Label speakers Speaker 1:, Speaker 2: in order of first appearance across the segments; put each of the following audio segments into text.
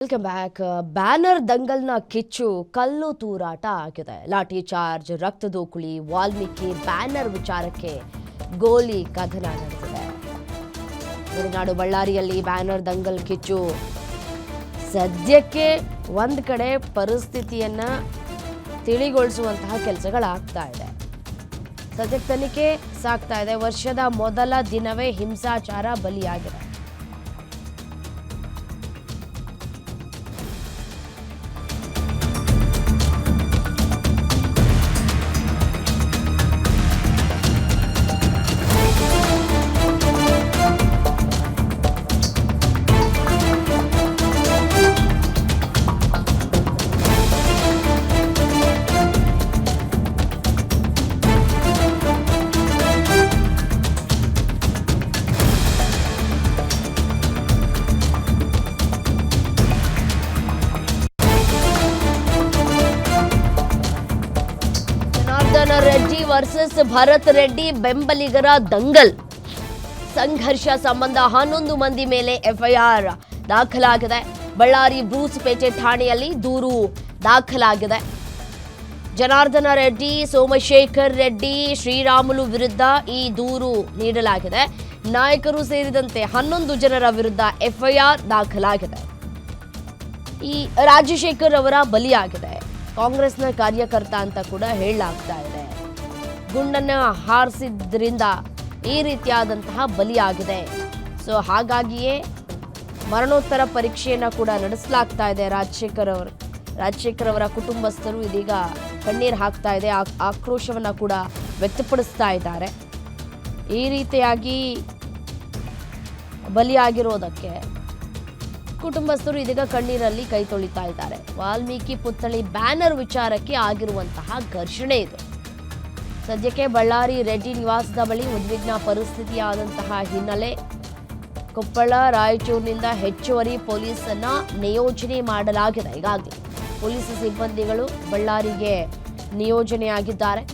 Speaker 1: Welcome back. Banner ದಂಗಲ್ನ ಕಿಚ್ಚು ಕಲ್ಲು ತೂರಾಟ ಆಗಿದೆ. ಲಾಠಿ ಚಾರ್ಜ್, ರಕ್ತದೋಕುಳಿ, ವಾಲ್ಮೀಕಿ ಬ್ಯಾನರ್ ವಿಚಾರಕ್ಕೆ ಗೋಲಿ ಕದನ ನಡೆದಿದೆ. ಮಲೆನಾಡು ಬಳ್ಳಾರಿಯಲ್ಲಿ ಬ್ಯಾನರ್ ದಂಗಲ್ ಕಿಚ್ಚು ಸದ್ಯಕ್ಕೆ ಒಂದ್ ಕಡೆ ಪರಿಸ್ಥಿತಿಯನ್ನ ತಿಳಿಗೊಳಿಸುವಂತಹ ಕೆಲಸಗಳಾಗ್ತಾ ಇದೆ. ಸದ್ಯಕ್ಕೆ ತನಿಖೆ ಸಾಗ್ತಾ ಇದೆ. ವರ್ಷದ ಮೊದಲ ದಿನವೇ ಹಿಂಸಾಚಾರ ಬಲಿಯಾಗಿದೆ. ರೆಡ್ಡಿ ವರ್ಸಸ್ ಭರತ್ ರೆಡ್ಡಿ ಬೆಂಬಲಿಗರ ದಂಗಲ್. ಸಂಘರ್ಷ ಸಂಬಂಧ 11 ಮಂದಿ ಮೇಲೆ ಎಫ್ಐಆರ್ ದಾಖಲಾಗಿದೆ. ಬಳ್ಳಾರಿ ಬ್ರೂಸ್ಪೇಟೆ ಠಾಣೆಯಲ್ಲಿ ದೂರು ದಾಖಲಾಗಿದೆ. ಜನಾರ್ದನ ರೆಡ್ಡಿ, ಸೋಮಶೇಖರ್ ರೆಡ್ಡಿ, ಶ್ರೀರಾಮುಲು ವಿರುದ್ಧ ಈ ದೂರು ನೀಡಲಾಗಿದೆ. ನಾಯಕರು ಸೇರಿದಂತೆ 11 ಜನರ ವಿರುದ್ಧ ಎಫ್ಐಆರ್ ದಾಖಲಾಗಿದೆ. ಈ ರಾಜಶೇಖರ್ ಅವರ ಬಲಿಯಾಗಿದೆ. ಕಾಂಗ್ರೆಸ್ನ ಕಾರ್ಯಕರ್ತ ಅಂತ ಕೂಡ ಹೇಳಲಾಗ್ತಾ ಇದೆ. ಗುಂಡನ್ನ ಹಾರಿಸಿದ್ರಿಂದ ಈ ರೀತಿಯಾದಂತಹ ಬಲಿಯಾಗಿದೆ. ಸೊ ಹಾಗಾಗಿಯೇ ಮರಣೋತ್ತರ ಪರೀಕ್ಷೆಯನ್ನ ಕೂಡ ನಡೆಸಲಾಗ್ತಾ ಇದೆ. ರಾಜಶೇಖರ್ ಅವರ ಕುಟುಂಬಸ್ಥರು ಇದೀಗ ಕಣ್ಣೀರು ಹಾಕ್ತಾ ಇದೆ, ಆಕ್ರೋಶವನ್ನ ಕೂಡ ವ್ಯಕ್ತಪಡಿಸ್ತಾ ಇದ್ದಾರೆ. ಈ ರೀತಿಯಾಗಿ ಬಲಿಯಾಗಿರೋದಕ್ಕೆ ಕುಟುಂಬಸ್ಥರು ಇದೀಗ ಕಣ್ಣೀರಲ್ಲಿ ಕೈ ತೊಳಿತಾ ಇದ್ದಾರೆ. ವಾಲ್ಮೀಕಿ ಪುತ್ಥಳಿ ಬ್ಯಾನರ್ ವಿಚಾರಕ್ಕೆ ಆಗಿರುವಂತಹ ಘರ್ಷಣೆ ಇದು. ಸದ್ಯಕ್ಕೆ ಬಳ್ಳಾರಿ ರೆಡ್ಡಿ ನಿವಾಸದ ಬಳಿ ಉದ್ವಿಗ್ನ ಪರಿಸ್ಥಿತಿಯಾದಂತಹ ಹಿನ್ನೆಲೆ ಕೊಪ್ಪಳ, ರಾಯಚೂರಿನಿಂದ ಹೆಚ್ಚುವರಿ ಪೊಲೀಸನ್ನ ನಿಯೋಜನೆ ಮಾಡಲಾಗಿದೆ. ಈಗಾಗಲೇ ಪೊಲೀಸ್ ಸಿಬ್ಬಂದಿಗಳು ಬಳ್ಳಾರಿಗೆ ನಿಯೋಜನೆಯಾಗಿದ್ದಾರೆ.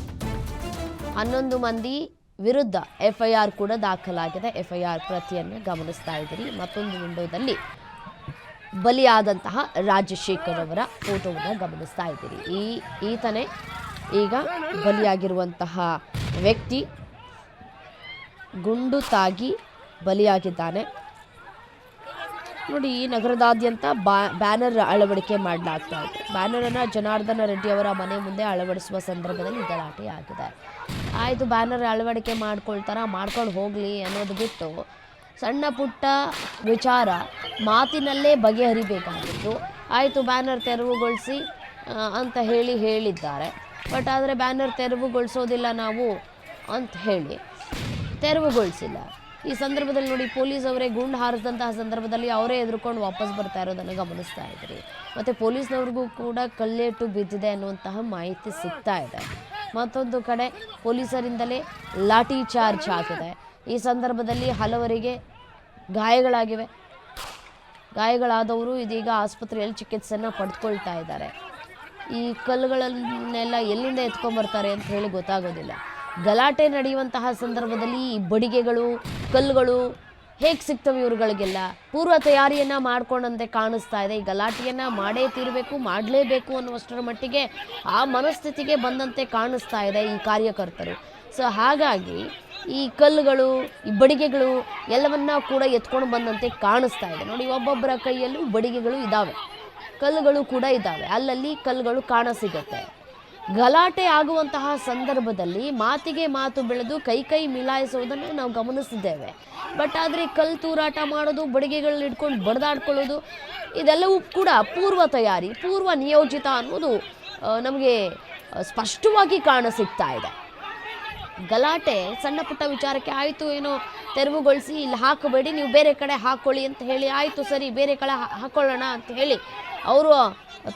Speaker 1: 11 ಮಂದಿ ವಿರುದ್ಧ ಎಫ್ಐಆರ್ ಕೂಡ ದಾಖಲಾಗಿದೆ. ಎಫ್ಐಆರ್ ಪ್ರತಿಯನ್ನು ಗಮನಿಸ್ತಾ ಇದ್ದೀರಿ. ಮತ್ತೊಂದು ವಿಂಡೋದಲ್ಲಿ ಬಲಿಯಾದಂತಹ ರಾಜಶೇಖರ್ ಅವರ ಫೋಟೋವನ್ನು ಗಮನಿಸ್ತಾ ಇದ್ದೀರಿ. ಈತನೇ ಈಗ ಬಲಿಯಾಗಿರುವಂತಹ ವ್ಯಕ್ತಿ. ಗುಂಡು ತಾಗಿ ಬಲಿಯಾಗಿದ್ದಾನೆ. ನೋಡಿ, ನಗರದಾದ್ಯಂತ ಬ್ಯಾನರ್ ಅಳವಡಿಕೆ ಮಾಡಲಾಗ್ತಾ ಇದೆ. ಬ್ಯಾನರನ್ನು ಜನಾರ್ದನ ರೆಡ್ಡಿ ಅವರ ಮನೆ ಮುಂದೆ ಅಳವಡಿಸುವ ಸಂದರ್ಭದಲ್ಲಿ ಗಲಾಟೆ ಆಗಿದೆ. ಆಯಿತು, ಬ್ಯಾನರ್ ಅಳವಡಿಕೆ ಮಾಡ್ಕೊಂಡು ಹೋಗಲಿ ಅನ್ನೋದು ಬಿಟ್ಟು ಸಣ್ಣ ಪುಟ್ಟ ವಿಚಾರ ಮಾತಿನಲ್ಲೇ ಬಗೆಹರಿಬೇಕಾಗಿತ್ತು. ಆಯಿತು, ಬ್ಯಾನರ್ ತೆರವುಗೊಳಿಸಿ ಅಂತ ಹೇಳಿದ್ದಾರೆ. ಬಟ್ ಆದರೆ ಬ್ಯಾನರ್ ತೆರವುಗೊಳಿಸೋದಿಲ್ಲ ನಾವು ಅಂತ ಹೇಳಿ ತೆರವುಗೊಳಿಸಿಲ್ಲ. ಈ ಸಂದರ್ಭದಲ್ಲಿ ನೋಡಿ, ಪೊಲೀಸ್ ಅವರೇ ಗುಂಡು ಹಾರಿಸಿದಂತಹ ಸಂದರ್ಭದಲ್ಲಿ ಅವರೇ ಎದುರ್ಕೊಂಡು ವಾಪಸ್ ಬರ್ತಾ ಇರೋದನ್ನು ಗಮನಿಸ್ತಾ ಇದ್ರಿ. ಮತ್ತು ಪೊಲೀಸ್ನವ್ರಿಗೂ ಕೂಡ ಕಲ್ಲೇಟು ಬಿದ್ದಿದೆ ಅನ್ನುವಂತಹ ಮಾಹಿತಿ ಸಿಗ್ತಾ ಇದೆ. ಮತ್ತೊಂದು ಕಡೆ ಪೊಲೀಸರಿಂದಲೇ ಲಾಠಿ ಚಾರ್ಜ್ ಆಗಿದೆ. ಈ ಸಂದರ್ಭದಲ್ಲಿ ಹಲವರಿಗೆ ಗಾಯಗಳಾಗಿವೆ. ಗಾಯಗಳಾದವರು ಇದೀಗ ಆಸ್ಪತ್ರೆಯಲ್ಲಿ ಚಿಕಿತ್ಸೆಯನ್ನು ಪಡೆದುಕೊಳ್ತಾ ಇದ್ದಾರೆ. ಈ ಕಲ್ಲುಗಳನ್ನೆಲ್ಲ ಎಲ್ಲಿಂದ ಎತ್ಕೊಂಡ್ಬರ್ತಾರೆ ಅಂತ ಹೇಳಿ ಗೊತ್ತಾಗೋದಿಲ್ಲ. ಗಲಾಟೆ ನಡೆಯುವಂತಹ ಸಂದರ್ಭದಲ್ಲಿ ಈ ಬಡಿಗೆಗಳು, ಕಲ್ಲುಗಳು ಹೇಗೆ ಸಿಗ್ತವೆ ಇವ್ರುಗಳಿಗೆಲ್ಲ? ಪೂರ್ವ ತಯಾರಿಯನ್ನು ಮಾಡ್ಕೊಂಡಂತೆ ಕಾಣಿಸ್ತಾ ಇದೆ. ಈ ಗಲಾಟೆಯನ್ನು ಮಾಡಲೇಬೇಕು ಅನ್ನುವಷ್ಟರ ಮಟ್ಟಿಗೆ ಆ ಮನಸ್ಥಿತಿಗೆ ಬಂದಂತೆ ಕಾಣಿಸ್ತಾ ಇದೆ ಈ ಕಾರ್ಯಕರ್ತರು. ಸೊ ಹಾಗಾಗಿ ಈ ಕಲ್ಲುಗಳು, ಈ ಬಡಿಗೆಗಳು ಎಲ್ಲವನ್ನ ಕೂಡ ಎತ್ಕೊಂಡು ಬಂದಂತೆ ಕಾಣಿಸ್ತಾ ಇದೆ. ನೋಡಿ, ಒಬ್ಬೊಬ್ಬರ ಕೈಯಲ್ಲೂ ಬಡಿಗೆಗಳು ಇದ್ದಾವೆ, ಕಲ್ಲುಗಳು ಕೂಡ ಇದ್ದಾವೆ. ಅಲ್ಲಲ್ಲಿ ಕಲ್ಲುಗಳು ಕಾಣಸಿಗುತ್ತೆ. ಗಲಾಟೆ ಆಗುವಂತಹ ಸಂದರ್ಭದಲ್ಲಿ ಮಾತಿಗೆ ಮಾತು ಬೆಳೆದು ಕೈ ಮಿಲಾಯಿಸುವುದನ್ನು ನಾವು ಗಮನಿಸಿದ್ದೇವೆ. ಬಟ್ ಆದರೆ ಕಲ್ಲು ತೂರಾಟ ಮಾಡೋದು, ಬಡಿಗೆಗಳನ್ನ ಹಿಡ್ಕೊಂಡು ಬಡ್ದಾಡ್ಕೊಳ್ಳೋದು, ಇದೆಲ್ಲವೂ ಕೂಡ ಪೂರ್ವ ತಯಾರಿ, ಪೂರ್ವ ನಿಯೋಜಿತ ಅನ್ನೋದು ನಮಗೆ ಸ್ಪಷ್ಟವಾಗಿ ಕಾಣಸಿಗ್ತಾ ಇದೆ. ಗಲಾಟೆ ಸಣ್ಣ ಪುಟ್ಟ ವಿಚಾರಕ್ಕೆ ಆಯಿತು, ಏನೋ ತೆರವುಗೊಳಿಸಿ ಇಲ್ಲಿ ಹಾಕಬೇಡಿ, ನೀವು ಬೇರೆ ಕಡೆ ಹಾಕ್ಕೊಳ್ಳಿ ಅಂತ ಹೇಳಿ, ಆಯಿತು ಸರಿ ಬೇರೆ ಕಡೆ ಹಾಕ್ಕೊಳ್ಳೋಣ ಅಂತ ಹೇಳಿ ಅವರು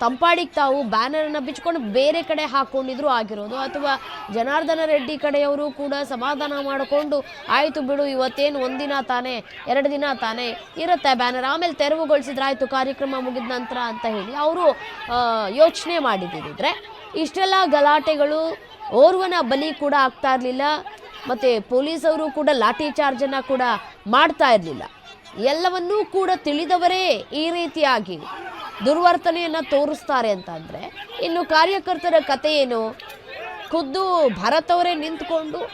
Speaker 1: ತಂಪಾಡಿಗೆ ತಾವು ಬ್ಯಾನರನ್ನು ಬಿಚ್ಕೊಂಡು ಬೇರೆ ಕಡೆ ಹಾಕ್ಕೊಂಡಿದ್ರು ಆಗಿರೋದು. ಅಥವಾ ಜನಾರ್ದನ ರೆಡ್ಡಿ ಕಡೆಯವರು ಕೂಡ ಸಮಾಧಾನ ಮಾಡಿಕೊಂಡು ಆಯಿತು ಬಿಡು, ಇವತ್ತೇನು 1 ದಿನ ತಾನೇ 2 ದಿನ ತಾನೇ ಇರುತ್ತೆ ಬ್ಯಾನರ್, ಆಮೇಲೆ ತೆರವುಗೊಳಿಸಿದ್ರೆ ಆಯಿತು ಕಾರ್ಯಕ್ರಮ ಮುಗಿದ ನಂತರ ಅಂತ ಹೇಳಿ ಅವರು ಯೋಚನೆ ಮಾಡಿದ್ದಿದ್ರೆ ಇಷ್ಟೆಲ್ಲ ಗಲಾಟೆಗಳು, ಓರ್ವನ ಬಲಿ ಕೂಡ ಆಗ್ತಾ ಇರಲಿಲ್ಲ. ಮತ್ತು ಪೊಲೀಸವರು ಕೂಡ ಲಾಠಿ ಚಾರ್ಜನ್ನು ಕೂಡ ಮಾಡ್ತಾ ಇರಲಿಲ್ಲ. ಎಲ್ಲವನ್ನೂ ಕೂಡ ತಿಳಿದವರೇ ಈ ರೀತಿಯಾಗಿ ದುರ್ವರ್ತನೆಯನ್ನು ತೋರಿಸ್ತಾರೆ ಅಂತಂದರೆ ಇನ್ನು ಕಾರ್ಯಕರ್ತರ ಕತೆ ಏನು? ಖುದ್ದು ಭರತ್ ಅವರೇ ನಿಂತ್ಕೊಂಡು